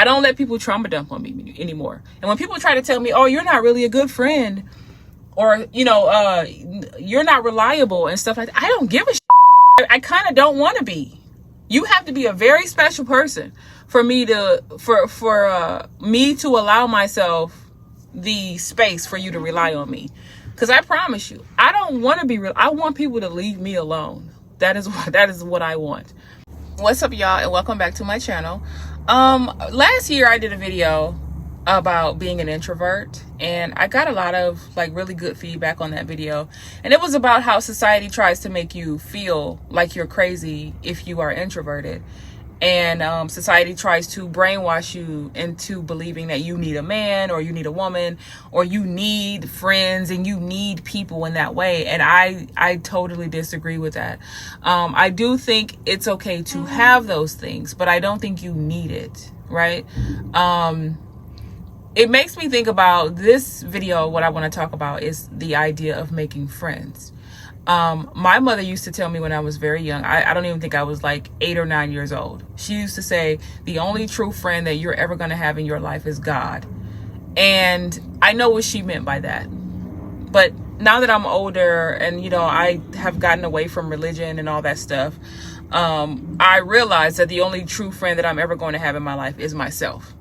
I don't let people trauma dump on me anymore. And when people try to tell me, oh, you're not really a good friend, or, you know, you're not reliable and stuff like that, I don't give a shit. I kind of don't want to be. You have to be a very special person for me to, me to allow myself the space for you to rely on me. Because I promise you, I don't want to be real. I want people to leave me alone. That is what I want. What's up, y'all, and welcome back to my channel. Last year I did a video about being an introvert, and I got a lot of like really good feedback on that video. And it was about how society tries to make you feel like you're crazy if you are introverted. And society tries to brainwash you into believing that you need a man, or you need a woman, or you need friends, and you need people in that way. And I totally disagree with that. I do think it's okay to have those things, but I don't think you need it, right? It makes me think about this video. What I want to talk about is the idea of making friends. My mother used to tell me when I was very young, I don't even think I was like 8 or 9 years old. She used to say, the only true friend that you're ever going to have in your life is God. And I know what she meant by that. But now that I'm older and, you know, I have gotten away from religion and all that stuff, I realize that the only true friend that I'm ever going to have in my life is myself.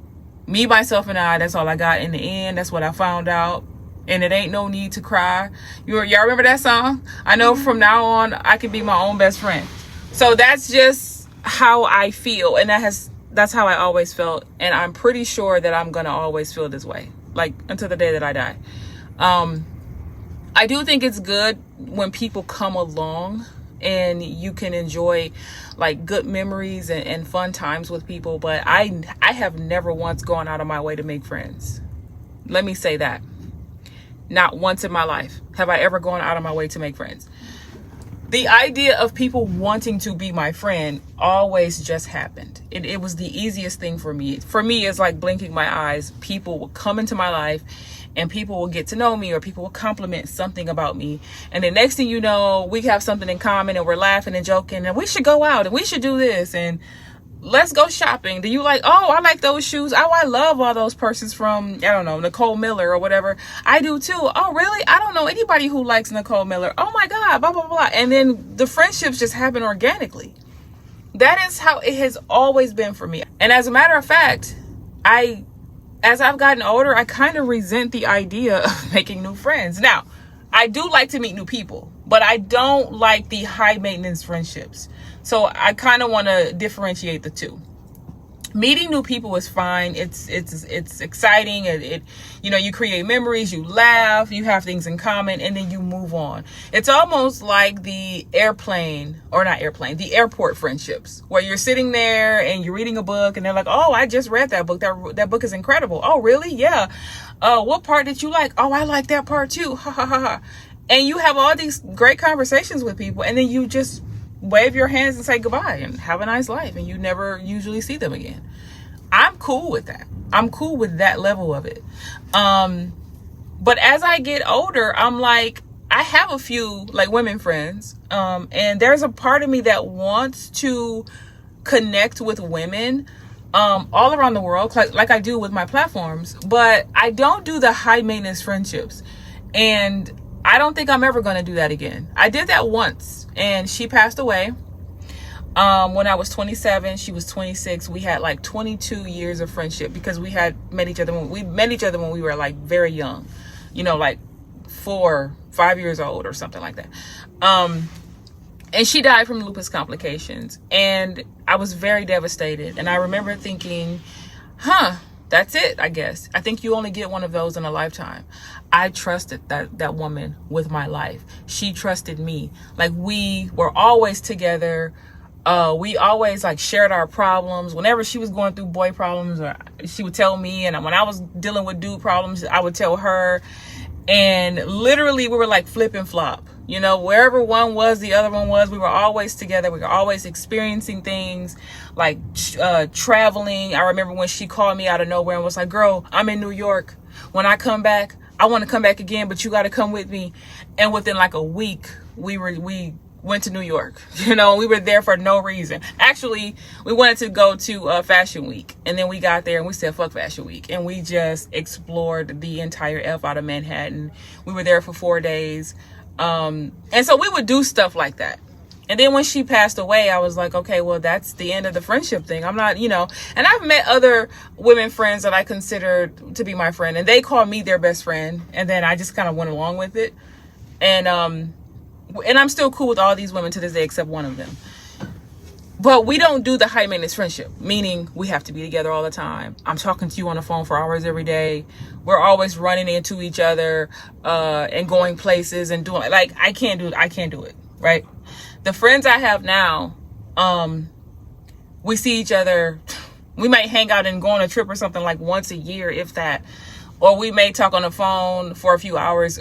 Me, myself, and I, that's all I got in the end. That's what I found out. And it ain't no need to cry. Y'all remember that song? I know from now on, I can be my own best friend. So that's just how I feel. And that's how I always felt. And I'm pretty sure that I'm going to always feel this way, like until the day that I die. I do think it's good when people come along and you can enjoy like good memories and fun times with people. But I have never once gone out of my way to make friends. Let me say that. Not once in my life have I ever gone out of my way to make friends. The idea of people wanting to be my friend always just happened. It was the easiest thing for me. For me, it's like blinking my eyes. People will come into my life and people will get to know me, or people will compliment something about me. And the next thing you know, we have something in common and we're laughing and joking and we should go out and we should do this and let's go shopping. Do you like, oh, I like those shoes. Oh, I love all those purses from, I don't know, Nicole Miller or whatever. I do too. Oh, really? I don't know anybody who likes Nicole Miller. Oh my God, blah, blah, blah. And then the friendships just happen organically. That is how it has always been for me. And as a matter of fact, as I've gotten older, I kind of resent the idea of making new friends. Now, I do like to meet new people, but I don't like the high maintenance friendships. So I kind of want to differentiate the two. Meeting new people is fine. It's exciting. It you know, you create memories, you laugh, you have things in common, and then you move on. It's almost like the the airport friendships, where you're sitting there and you're reading a book and they're like, oh, I just read that book. That book is incredible. Oh, really? Yeah. What part did you like? Oh, I like that part too. Ha ha ha ha. And you have all these great conversations with people, and then you just wave your hands and say goodbye and have a nice life, and you never usually see them again. I'm cool with that. I'm cool with that level of it. But as I get older, I'm like, I have a few like women friends, and there's a part of me that wants to connect with women all around the world, like I do with my platforms, but I don't do the high maintenance friendships. And I don't think I'm ever going to do that again. I did that once, and she passed away when I was 27. She was 26. We had like 22 years of friendship because we had met each other when we were like very young, you know, like 4, 5 years old or something like that. And she died from lupus complications, and I was very devastated. And I remember thinking, that's it, I guess. I think you only get one of those in a lifetime. I trusted that woman with my life. She trusted me. Like, we were always together. We always like shared our problems. Whenever she was going through boy problems, or she would tell me, and when I was dealing with dude problems, I would tell her. And literally we were like flip and flop. You know, wherever one was, the other one was. We were always together. We were always experiencing things, like traveling. I remember when she called me out of nowhere and was like, girl, I'm in New York. When I come back, I want to come back again, but you got to come with me. And within like a week, we went to New York. You know, we were there for no reason. Actually, we wanted to go to Fashion Week, and then we got there and we said, fuck Fashion Week. And we just explored the entire F out of Manhattan. We were there for 4 days. And so we would do stuff like that. And then when she passed away, I was like, okay, well, that's the end of the friendship thing. I'm not, you know, and I've met other women friends that I considered to be my friend, and they called me their best friend. And then I just kind of went along with it. And I'm still cool with all these women to this day, except one of them. But we don't do the high maintenance friendship, meaning we have to be together all the time. I'm talking to you on the phone for hours every day. We're always running into each other, and going places and doing, like, I can't do it. Right. The friends I have now, we see each other. We might hang out and go on a trip or something like once a year, if that, or we may talk on the phone for a few hours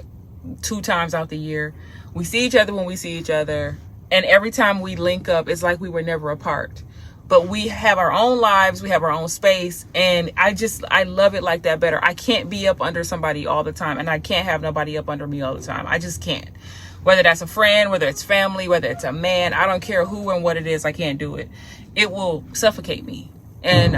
2 times out the year. We see each other when we see each other. And every time we link up, it's like we were never apart. But we have our own lives. We have our own space. And I love it like that better. I can't be up under somebody all the time. And I can't have nobody up under me all the time. I just can't. Whether that's a friend, whether it's family, whether it's a man, I don't care who and what it is. I can't do it. It will suffocate me. And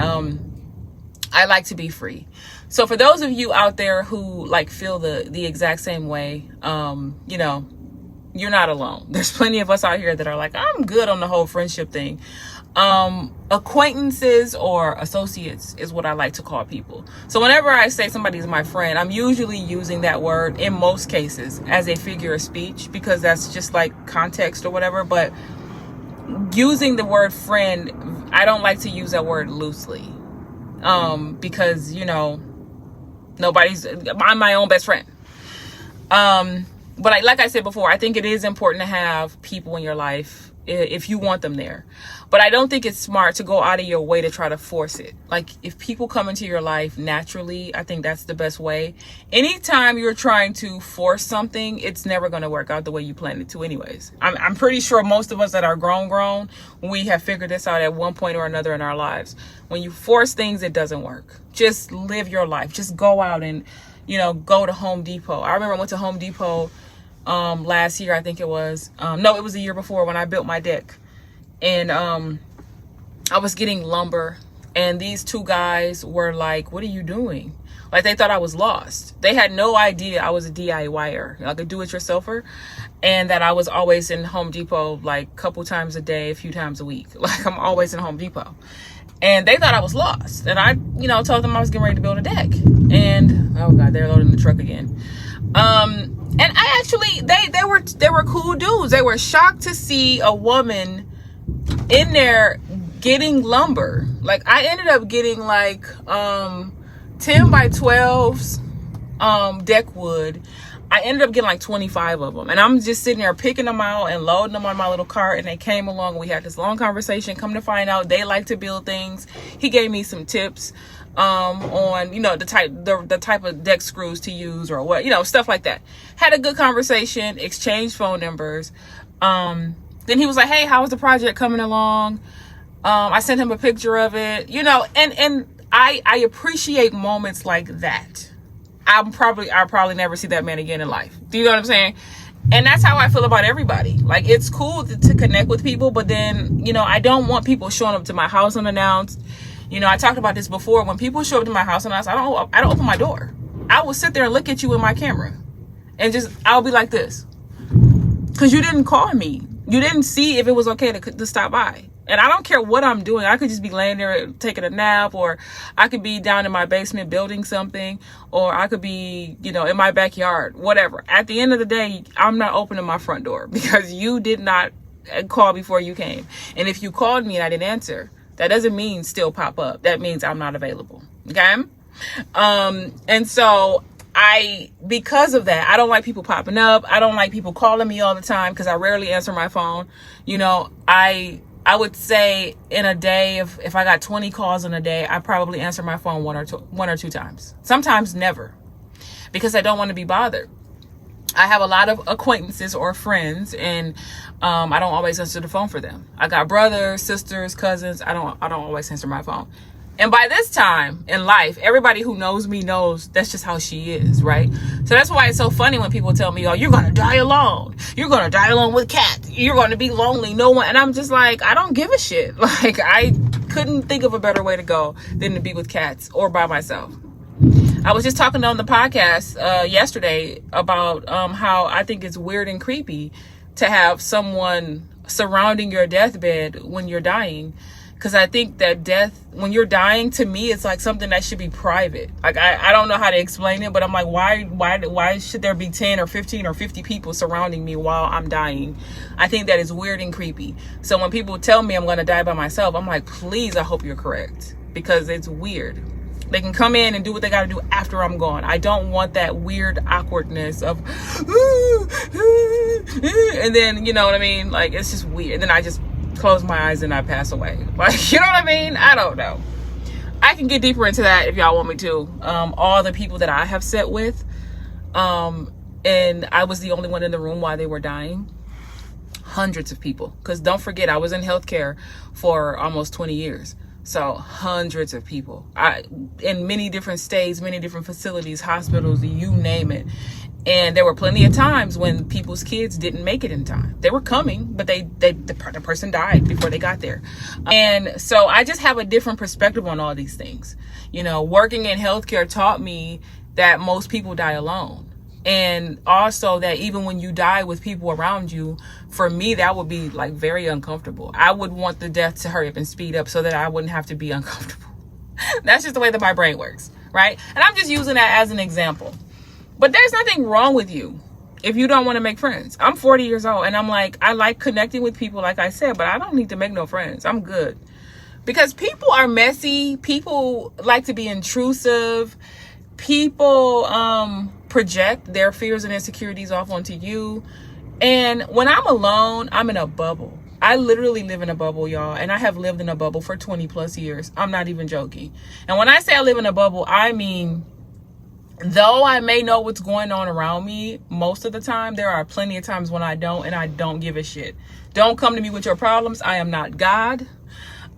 I like to be free. So for those of you out there who like feel the exact same way, you know, you're not alone. There's plenty of us out here that are like, I'm good on the whole friendship thing. Acquaintances or associates is what I like to call people. So whenever I say somebody's my friend, I'm usually using that word in most cases as a figure of speech, because that's just like context or whatever. But using the word friend, I don't like to use that word loosely, because, you know, I'm my own best friend. But like I said before, I think it is important to have people in your life if you want them there. But I don't think it's smart to go out of your way to try to force it. Like, if people come into your life naturally, I think that's the best way. Anytime you're trying to force something, it's never going to work out the way you planned it to anyways. I'm pretty sure most of us that are grown, we have figured this out at one point or another in our lives. When you force things, it doesn't work. Just live your life. Just go out and, you know, go to Home Depot. I remember I went to Home Depot last year, I think it was. No, it was the year before, when I built my deck. And I was getting lumber, and these 2 guys were like, what are you doing? Like, they thought I was lost. They had no idea I was a DIYer, like a do-it-yourselfer, and that I was always in Home Depot like a couple times a day, a few times a week. Like, I'm always in Home Depot. And they thought I was lost. And I, you know, told them I was getting ready to build a deck. And, oh God, they're loading the truck again. And I actually, they were cool dudes. They were shocked to see a woman in there getting lumber. Like, I ended up getting like 10 by 12s deck wood. I ended up getting like 25 of them, and I'm just sitting there picking them out and loading them on my little cart. And they came along, we had this long conversation. Come to find out, they like to build things. He gave me some tips on, you know, the type of deck screws to use, or what, you know, stuff like that. Had a good conversation, exchanged phone numbers. Then he was like, hey, how was the project coming along? I sent him a picture of it, you know, and I appreciate moments like that. I'll probably never see that man again in life. Do you know what I'm saying? And that's how I feel about everybody. Like, it's cool to connect with people, but then, you know, I don't want people showing up to my house unannounced. You know, I talked about this before. When people show up to my house unannounced, I don't open my door. I will sit there and look at you with my camera, and I'll be like this, because you didn't call me. You didn't see if it was okay to stop by. And I don't care what I'm doing. I could just be laying there taking a nap, or I could be down in my basement building something, or I could be, you know, in my backyard, whatever. At the end of the day, I'm not opening my front door because you did not call before you came. And if you called me and I didn't answer, that doesn't mean still pop up. That means I'm not available. Okay? And so because of that, I don't like people popping up. I don't like people calling me all the time because I rarely answer my phone. You know, I would say in a day, if I got 20 calls in a day, I probably answer my phone one or two times. Sometimes never, because I don't want to be bothered. I have a lot of acquaintances or friends, and I don't always answer the phone for them. I got brothers, sisters, cousins. I don't always answer my phone. And by this time in life, everybody who knows me knows that's just how she is, right? So that's why it's so funny when people tell me, oh, you're going to die alone. You're going to die alone with cats. You're going to be lonely. No one. And I'm just like, I don't give a shit. Like, I couldn't think of a better way to go than to be with cats or by myself. I was just talking on the podcast yesterday about how I think it's weird and creepy to have someone surrounding your deathbed when you're dying. Because I think that death, when you're dying, to me, it's like something that should be private. Like, I don't know how to explain it, but I'm like, why should there be 10 or 15 or 50 people surrounding me while I'm dying? I think that is weird and creepy. So when people tell me I'm going to die by myself, I'm like, please, I hope you're correct. Because it's weird. They can come in and do what they got to do after I'm gone. I don't want that weird awkwardness of, and then, you know what I mean? Like, it's just weird. And then I just close my eyes and I pass away. Like, you know what I mean? I don't know. I can get deeper into that if y'all want me to. All the people that I have sat with, and I was the only one in the room while they were dying. Hundreds of people. Because don't forget, I was in healthcare for almost 20 years. So hundreds of people. In many different states, many different facilities, hospitals, you name it. And there were plenty of times when people's kids didn't make it in time. They were coming, but the person died before they got there. And so I just have a different perspective on all these things. You know, working in healthcare taught me that most people die alone. And also that even when you die with people around you, for me, that would be like very uncomfortable. I would want the death to hurry up and speed up so that I wouldn't have to be uncomfortable. That's just the way that my brain works, right? And I'm just using that as an example. But there's nothing wrong with you if you don't want to make friends. I'm 40 years old and I'm like, I like connecting with people, like I said, but I don't need to make no friends. I'm good. Because people are messy. People like to be intrusive. People project their fears and insecurities off onto you. And when I'm alone, I'm in a bubble. I literally live in a bubble, y'all. And I have lived in a bubble for 20 plus years. I'm not even joking. And when I say I live in a bubble, I mean, though I may know what's going on around me most of the time, there are plenty of times when I don't, and I don't give a shit. Don't come to me with your problems. I am not God.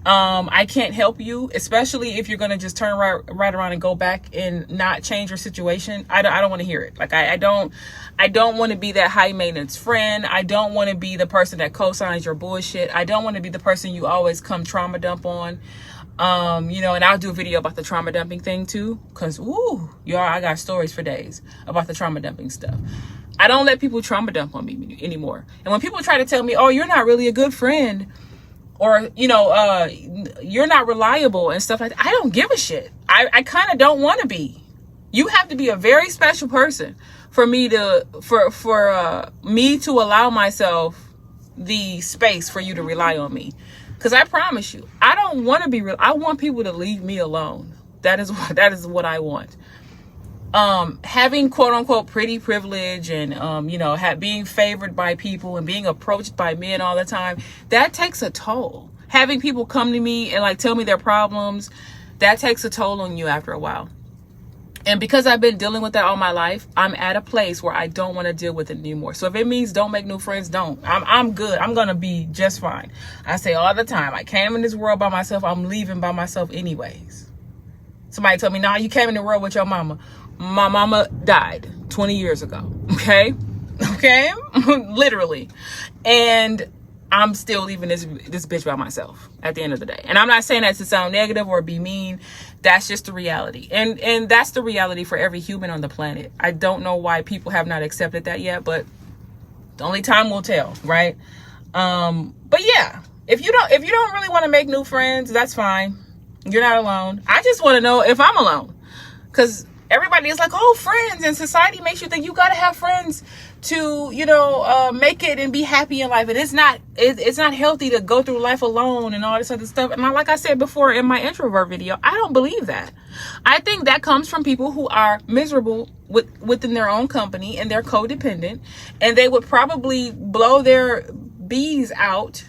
I can't help you, especially if you're going to just turn right around and go back and not change your situation. I don't want to hear it. Like, I don't want to be that high maintenance friend. I don't want to be the person that co-signs your bullshit. I don't want to be the person you always come trauma dump on. You know, and I'll do a video about the trauma dumping thing too. Cause, y'all, I got stories for days about the trauma dumping stuff. I don't let people trauma dump on me anymore. And when people try to tell me, oh, you're not really a good friend, or, you know, you're not reliable and stuff like that, I don't give a shit. I kind of don't want to be. You have to be a very special person for me to, for me to allow myself the space for you to rely on me. Because I promise you, I don't want to be real. I want people to leave me alone. That is what I want. Having quote unquote pretty privilege and, you know, being favored by people and being approached by men all the time, that takes a toll. Having people come to me and like tell me their problems, that takes a toll on you after a while. And because I've been dealing with that all my life, I'm at a place where I don't want to deal with it anymore. So if it means don't make new friends, don't. I'm good. I'm going to be just fine. I say all the time, I came in this world by myself. I'm leaving by myself anyways. Somebody told me, nah, you came in the world with your mama. My mama died 20 years ago. Okay? Literally. And I'm still leaving this bitch by myself at the end of the day. And I'm not saying that to sound negative or be mean. That's just the reality. And that's the reality for every human on the planet. I don't know why people have not accepted that yet, but only time will tell, right? But yeah, if you don't really want to make new friends, that's fine. You're not alone. I just want to know if I'm alone. Because everybody is like, oh, friends, and society makes you think you got to have friends to, you know, make it and be happy in life. And it's not healthy to go through life alone and all this other stuff. And like I said before in my introvert video, I don't believe that. I think that comes from people who are miserable within their own company and they're codependent, and they would probably blow their bees out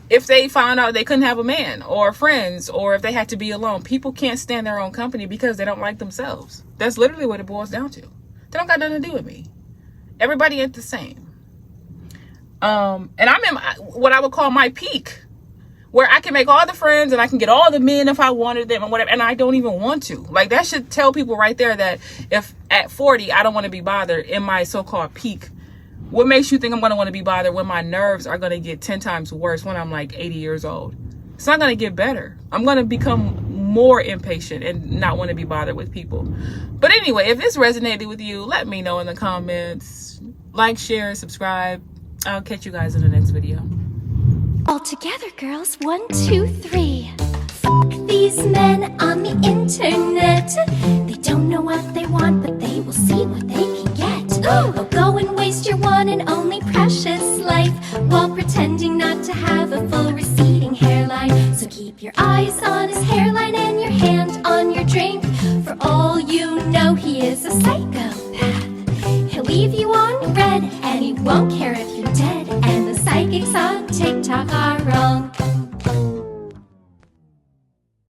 if they found out they couldn't have a man or friends, or if they had to be alone. People can't stand their own company because they don't like themselves. That's literally what it boils down to. They don't got nothing to do with me. Everybody ain't the same. And I'm in what I would call my peak. where I can make all the friends and I can get all the men if I wanted them and whatever, and I don't even want to. Like, that should tell people right there that if at 40 I don't want to be bothered in my so-called peak, what makes you think I'm going to want to be bothered when my nerves are going to get 10 times worse when I'm like 80 years old? It's not going to get better. I'm going to become more impatient and not want to be bothered with people. But anyway, if this resonated with you, let me know in the comments. Like, share, subscribe. I'll catch you guys in the next video. All together, girls. 1, 2, 3. Fuck these men on the internet. They don't know what they want, but they will see what they can get. Oh, go and waste your one and only precious life while pretending not to have a full receding hairline. So keep your eyes on his hairline and your hand on your drink. For all you know, he is a psycho.